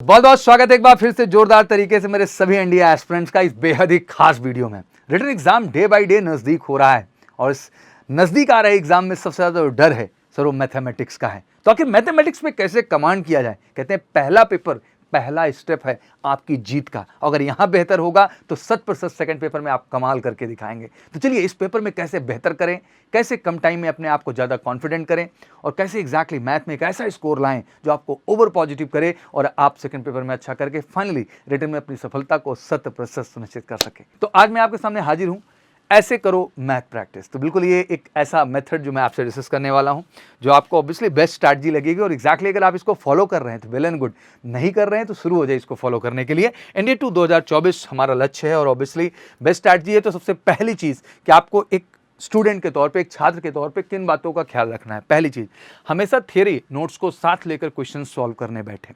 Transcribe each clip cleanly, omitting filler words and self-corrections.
बहुत बहुत स्वागत है एक बार फिर से जोरदार तरीके से मेरे सभी इंडिया एस्पिरेंट्स का इस बेहद ही खास वीडियो में। Written exam day by day नजदीक हो रहा है और इस नजदीक आ रहे एग्जाम में सबसे ज्यादा जो डर है सर वो मैथमेटिक्स का है। तो आखिर मैथमेटिक्स में कैसे कमांड किया जाए? कहते हैं पहला पेपर पहला स्टेप है आपकी जीत का। अगर यहां बेहतर होगा तो 100% सेकंड पेपर में आप कमाल करके दिखाएंगे। तो चलिए इस पेपर में कैसे बेहतर करें, कैसे कम टाइम में अपने आप को ज़्यादा कॉन्फिडेंट करें और कैसे एग्जैक्टली मैथ में एक ऐसा स्कोर लाएं जो आपको ओवर पॉजिटिव करे और आप सेकंड पेपर में अच्छा करके फाइनली रिटन में अपनी सफलता को 100% सुनिश्चित कर सके। तो आज मैं आपके सामने हाजिर हूँ ऐसे करो मैथ प्रैक्टिस। तो बिल्कुल ये एक ऐसा मेथड जो मैं आपसे डिस्कस करने वाला हूं जो आपको ऑब्वियसली बेस्ट स्ट्रैटेजी लगेगी और एग्जैक्टली अगर आप इसको फॉलो कर रहे हैं तो वेल एंड गुड, नहीं कर रहे हैं तो शुरू हो जाए इसको फॉलो करने के लिए। एनडीए 2 2024 हमारा लक्ष्य है और ऑब्वियसली बेस्ट स्ट्रैटेजी है। तो सबसे पहली चीज़ कि आपको एक स्टूडेंट के तौर पे, एक छात्र के तौर पे किन बातों का ख्याल रखना है। पहली चीज़, हमेशा थियरी नोट्स को साथ लेकर क्वेश्चन सॉल्व करने बैठे।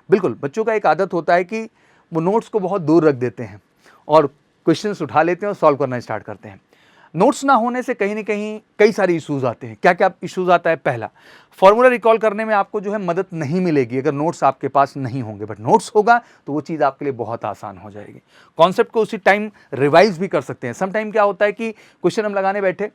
बिल्कुल बच्चों का एक आदत होता है कि वो नोट्स को बहुत दूर रख देते हैं और क्वेश्चंस उठा लेते हैं और सॉल्व करना स्टार्ट करते हैं। नोट्स ना होने से कहीं ना कहीं कई सारे इश्यूज आते हैं। क्या क्या इश्यूज आता है? पहला, फॉर्मूला रिकॉल करने में आपको जो है मदद नहीं मिलेगी अगर नोट्स आपके पास नहीं होंगे, बट नोट्स होगा तो वो चीज़ आपके लिए बहुत आसान हो जाएगी। कॉन्सेप्ट को उसी टाइम रिवाइज भी कर सकते हैं। सम टाइम क्या होता है कि क्वेश्चन हम लगाने बैठे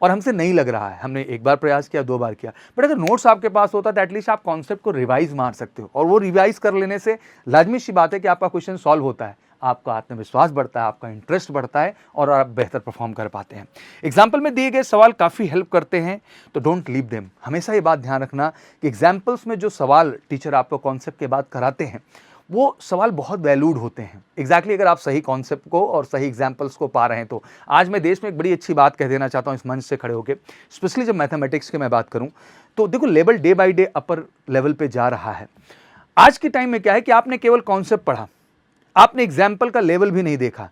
और हमसे नहीं लग रहा है, हमने एक बार प्रयास किया, 2 बार किया, बट अगर नोट्स आपके पास होता तो एटलीस्ट आप कॉन्सेप्ट को रिवाइज मार सकते हो और वो रिवाइज कर लेने से लाजमी सी बात है कि आपका क्वेश्चन सॉल्व होता है, आपका आत्मविश्वास बढ़ता है, आपका इंटरेस्ट बढ़ता है और आप बेहतर परफॉर्म कर पाते हैं। एग्जाम्पल में दिए गए सवाल काफ़ी हेल्प करते हैं तो डोंट लीव देम। हमेशा ये बात ध्यान रखना कि एग्जाम्पल्स में जो सवाल टीचर आपको कॉन्सेप्ट के बाद कराते हैं वो सवाल बहुत वैल्यूड होते हैं। एग्जैक्टली अगर आप सही कॉन्सेप्ट को और सही एग्जाम्पल्स को पा रहे हैं तो आज मैं देश में एक बड़ी अच्छी बात कह देना चाहता हूँ इस मंच से खड़े होकर, स्पेशली जब मैथमेटिक्स की मैं बात करूँ तो देखो level day by day upper level पे जा रहा है। आज के टाइम में क्या है कि आपने केवल कॉन्सेप्ट पढ़ा, आपने एग्जाम्पल का लेवल भी नहीं देखा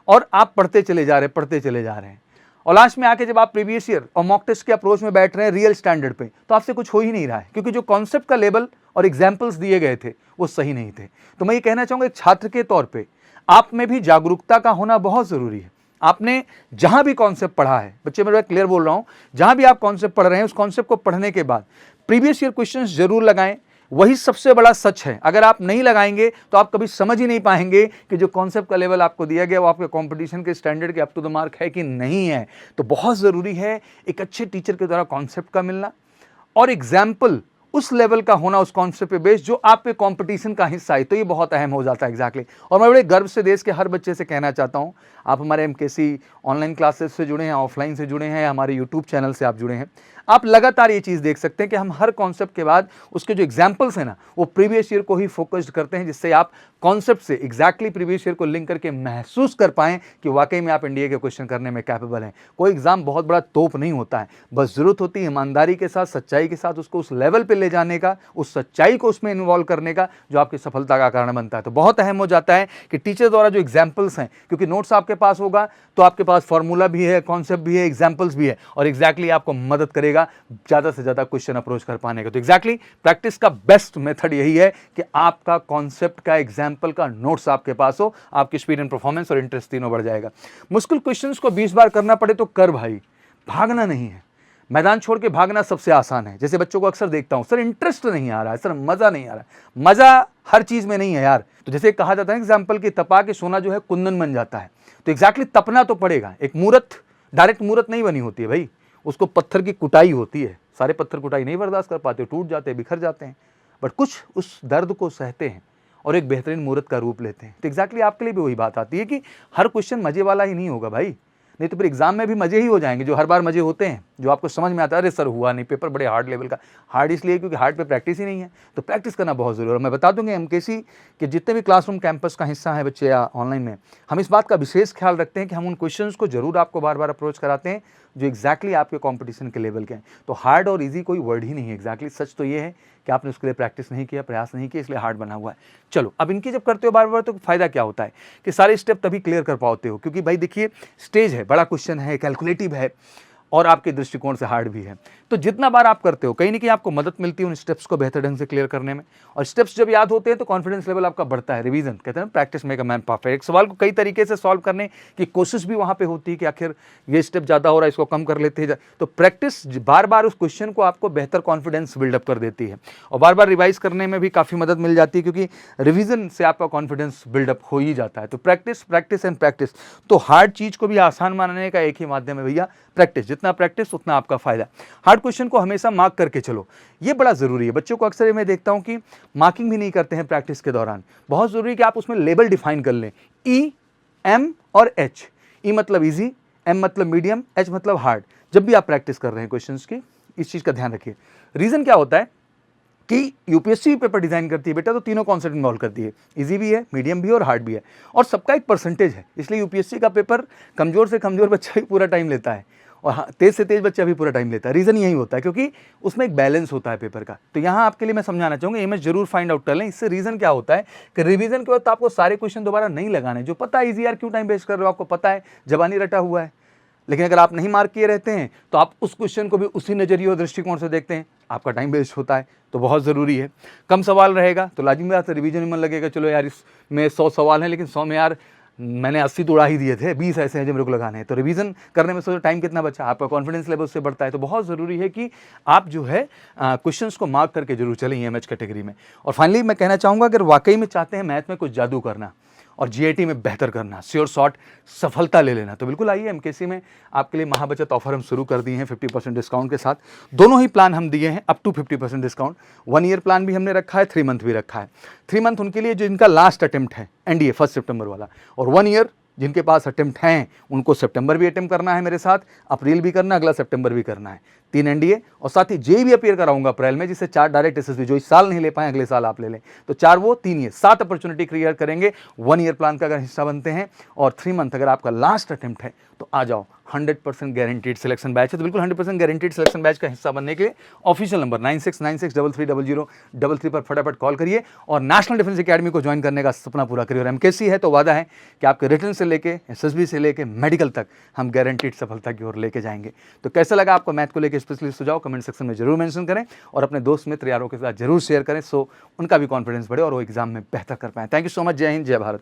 और आप पढ़ते चले जा रहे हैं और लास्ट में आके जब आप प्रीवियस ईयर और मॉक टेस्ट के अप्रोच में बैठ रहे हैं रियल स्टैंडर्ड पे तो आपसे कुछ हो ही नहीं रहा है क्योंकि जो कॉन्सेप्ट का लेवल और एग्जाम्पल्स दिए गए थे वो सही नहीं थे। तो मैं ये कहना चाहूँगा एक छात्र के तौर पे आप में भी जागरूकता का होना बहुत ज़रूरी है। आपने जहाँ भी कॉन्सेप्ट पढ़ा है, बच्चे मेरा क्लियर बोल रहा हूँ, जहाँ भी आप कॉन्सेप्ट पढ़ रहे हैं उस कॉन्सेप्ट को पढ़ने के बाद प्रीवियस ईयर क्वेश्चन जरूर लगाएं। वही सबसे बड़ा सच है। अगर आप नहीं लगाएंगे तो आप कभी समझ ही नहीं पाएंगे कि जो कॉन्सेप्ट का लेवल आपको दिया गया वो आपके कंपटीशन के स्टैंडर्ड के अप टू द मार्क है कि नहीं है। तो बहुत ज़रूरी है एक अच्छे टीचर के द्वारा कॉन्सेप्ट का मिलना और एग्जाम्पल उस लेवल का होना उस कॉन्सेप्ट पे बेस्ड जो आपके कंपटीशन का हिस्सा है। तो ये बहुत अहम हो जाता है एग्जैक्टली। और मैं बड़े गर्व से देश के हर बच्चे से कहना चाहता हूँ, आप हमारे एमकेसी ऑनलाइन क्लासेस से जुड़े हैं, ऑफलाइन से जुड़े हैं, हमारे यूट्यूब चैनल से आप जुड़े हैं, आप लगातार ये चीज़ देख सकते हैं कि हम हर कॉन्सेप्ट के बाद उसके जो एग्जाम्पल्स हैं ना वो प्रीवियस ईयर को ही फोकस्ड करते हैं, जिससे आप कॉन्सेप्ट से एग्जैक्टली प्रीवियस ईयर को लिंक करके महसूस कर पाएं कि वाकई में आप इंडिया के क्वेश्चन करने में कैपेबल हैं। कोई एग्जाम बहुत बड़ा तोप नहीं होता है, बस जरूरत होती है ईमानदारी के साथ, सच्चाई के साथ उसको उस लेवल पे ले जाने का, उस सच्चाई को उसमें इन्वॉल्व करने का जो आपकी सफलता का कारण बनता है। तो बहुत अहम हो जाता है कि टीचर द्वारा जो एग्जाम्पल्स हैं, क्योंकि नोट्स आपके पास होगा तो आपके पास फॉर्मूला भी है, कॉन्सेप्ट भी है, एग्जाम्पल्स भी है और एग्जैक्टली आपको मदद करेगा ज़्यादा से ज़्यादा क्वेश्चन अप्रोच कर पाने का। तो एग्जैक्टली प्रैक्टिस का बेस्ट मेथड यही है कि आपका कॉन्सेप्ट का, एग्जाम्पल का नोट्स आपके पास हो, आपकी स्पीड एंड परफॉर्मेंस और इंटरेस्ट तीनों बढ़ जाएगा। मुश्किल क्वेश्चंस को 20 बार करना पड़े तो कर भाई, भागना नहीं है। मैदान छोड़ के भागना सबसे आसान है। जैसे बच्चों को अक्सर देखता हूं, सर इंटरेस्ट नहीं आ रहा है, सर मजा नहीं आ रहा है। मजा हर चीज में नहीं है यार। तो जैसे कहा जाता है एग्जाम्पल कि तपा के सोना जो है कुंदन बन जाता है, तो एग्जैक्टली तपना तो पड़ेगा। एक मूर्त डायरेक्ट मूर्त नहीं बनी होती है भाई, उसको पत्थर की कुटाई होती है। सारे पत्थर कुटाई नहीं बर्दाश्त कर पाते, टूट जाते हैं, बिखर जाते हैं, बट कुछ उस दर्द को सहते हैं और एक बेहतरीन मूर्त का रूप लेते हैं। तो एग्जैक्टली आपके लिए भी वही बात आती है कि हर क्वेश्चन मजे वाला ही नहीं होगा भाई, नहीं तो फिर एग्जाम में भी मजे ही हो जाएंगे जो हर बार मजे होते हैं, जो आपको समझ में आता है अरे सर हुआ नहीं, पेपर बड़े हार्ड लेवल का। हार्ड इसलिए क्योंकि हार्ड पे प्रैक्टिस ही नहीं है। तो प्रैक्टिस करना बहुत जरूरी है। मैं बता दूंगा एमकेसी के जितने भी क्लासरूम कैंपस का हिस्सा है बच्चे या ऑनलाइन में, हम इस बात का विशेष ख्याल रखते हैं कि हम उन क्वेश्चंस को जरूर आपको बार बार अप्रोच कराते हैं जो एग्जैक्टली आपके कंपटीशन के लेवल के हैं। तो हार्ड और इजी कोई वर्ड ही नहीं है। एग्जैक्टली सच तो ये है कि आपने उसके लिए प्रैक्टिस नहीं किया, प्रयास नहीं किया, इसलिए हार्ड बना हुआ है। चलो अब इनकी जब करते हो बार बार तो फायदा क्या होता है कि सारे स्टेप तभी क्लियर कर पाते हो, क्योंकि भाई देखिए स्टेज है, बड़ा क्वेश्चन है, कैलकुलेटिव है और आपके दृष्टिकोण से हार्ड भी है। तो जितना बार आप करते हो कहीं ना कहीं आपको मदद मिलती है उन स्टेप्स को बेहतर ढंग से क्लियर करने में, और स्टेप्स जब याद होते हैं तो कॉन्फिडेंस लेवल आपका बढ़ता है। रिवीजन कहते हैं practice make a man perfect. एक सवाल को कई तरीके से सॉल्व करने की कोशिश भी वहाँ पे होती है कि आखिर ये स्टेप ज़्यादा हो रहा है, इसको कम कर लेते हैं। तो प्रैक्टिस बार बार उस क्वेश्चन को आपको बेहतर कॉन्फिडेंस बिल्डअप कर देती है, और बार बार रिवाइज करने में भी काफ़ी मदद मिल जाती है, क्योंकि रिवीजन से आपका कॉन्फिडेंस बिल्डअप हो ही जाता है। तो प्रैक्टिस प्रैक्टिस एंड प्रैक्टिस। तो हार्ड चीज़ को भी आसान बनाने का एक ही माध्यम है भैया, प्रैक्टिस। जितना प्रैक्टिस उतना आपका फायदा। हार्ड क्वेश्चन को हमेशा मार्क करके चलो, ये बड़ा जरूरी है। बच्चों को अक्सर मैं देखता हूं कि मार्किंग भी नहीं करते हैं प्रैक्टिस के दौरान। बहुत जरूरी है कि आप उसमें लेबल डिफाइन कर लें, ई, एम और एच। ई मतलब इजी, एम मतलब मीडियम, एच मतलब हार्ड। जब भी आप प्रैक्टिस कर रहे हैं क्वेश्चंस की, इस चीज का ध्यान रखिए। रीजन क्या होता है कि यूपीएससी पेपर डिजाइन करती है बेटा, तो तीनों कॉन्सेप्ट इन्वॉल्व करती है, इजी भी है, मीडियम भी है और हार्ड भी है, और सबका एक परसेंटेज है। इसलिए यूपीएससी का पेपर कमजोर से कमजोर बच्चा भी पूरा टाइम लेता है, और हाँ, तेज से तेज बच्चा भी पूरा टाइम लेता है। रीजन यही होता है क्योंकि उसमें एक बैलेंस होता है पेपर का। तो यहाँ आपके लिए मैं समझाना चाहूँगा, इमेज जरूर फाइंड आउट कर लें। इससे रीजन क्या होता है कि रिवीजन के वक्त आपको सारे क्वेश्चन दोबारा नहीं लगाने। जो पता है इजी यार, क्यों टाइम वेस्ट कर रहे हो, आपको पता है जबानी रटा हुआ है। लेकिन अगर आप नहीं मार्क किए रहते हैं तो आप उस क्वेश्चन को भी उसी नजरिए और दृष्टिकोण से देखते हैं, आपका टाइम वेस्ट होता है। तो बहुत ज़रूरी है। कम सवाल रहेगा तो लाजिमी बात है रिवीजन में मन लगेगा, चलो यार इसमें 100 सवाल हैं, लेकिन 100 में यार मैंने 80 तो उड़ा ही दिए थे, 20 ऐसे हैं जो मेरे को लगाने हैं। तो रिवीजन करने में सोचो टाइम कितना बचा, आपका कॉन्फिडेंस लेवल उससे बढ़ता है। तो बहुत ज़रूरी है कि आप जो है क्वेश्चंस को मार्क करके जरूर चलें एमएच कैटेगरी में। और फाइनली मैं कहना चाहूँगा, अगर वाकई में चाहते हैं मैथ में कुछ जादू करना और जीआईटी में बेहतर करना, श्योर शॉट सफलता ले लेना, तो बिल्कुल आइए एमकेसी में। आपके लिए महाबचत ऑफर हम शुरू कर दिए हैं 50% डिस्काउंट के साथ। दोनों ही प्लान हम दिए हैं up to 50% discount. 1 year plan भी हमने रखा है, 3 मंथ भी रखा है। 3 मंथ उनके लिए जिनका लास्ट अटेम्प्ट है एनडीए 1 सितंबर वाला, और 1 ईयर जिनके पास अटेम्प्ट हैं उनको सितंबर भी अटेम्प्ट करना है मेरे साथ, अप्रैल भी करना है, अगला सितंबर भी करना है। 3 एनडीए, और साथ ही जेई भी अपीयर कराऊंगा अप्रैल में, जिससे 4 डायरेक्ट एसएसबी जो इस साल नहीं ले पाए अगले साल आप ले लें। तो 4 वो 3 ये 7 अपॉर्चुनिटी क्लियर करेंगे 1 ईयर प्लान का अगर हिस्सा बनते हैं। और 3 मंथ अगर आपका लास्ट अटेम्प्ट है तो आ जाओ, 100% गारंटीड सिलेक्शन बैच है। तो बिल्कुल 100% गारंटीड सिलेक्शन बैच का हिस्सा बनने के लिए ऑफिशियल नंबर 9696330033 पर फटाफट कॉल करिए और नेशनल डिफेंस एकेडमी को ज्वाइन करने का सपना पूरा करिए। और एमकेसी है तो वादा है कि आपके रिटर्न से लेके एसएसबी से लेके मेडिकल तक हम गारंटीड सफलता की ओर लेके जाएंगे। तो कैसा लगा आपको मैथ को लेकर स्पेशली सुझाव कमेंट सेक्शन में जरूर मेंशन करें, और अपने दोस्त मित्र यारों के साथ जरूर शेयर करें, सो उनका भी कॉन्फिडेंस बढ़े और वो एग्जाम में बेहतर कर पाएं। Thank you so much. जय हिंद, जय भारत।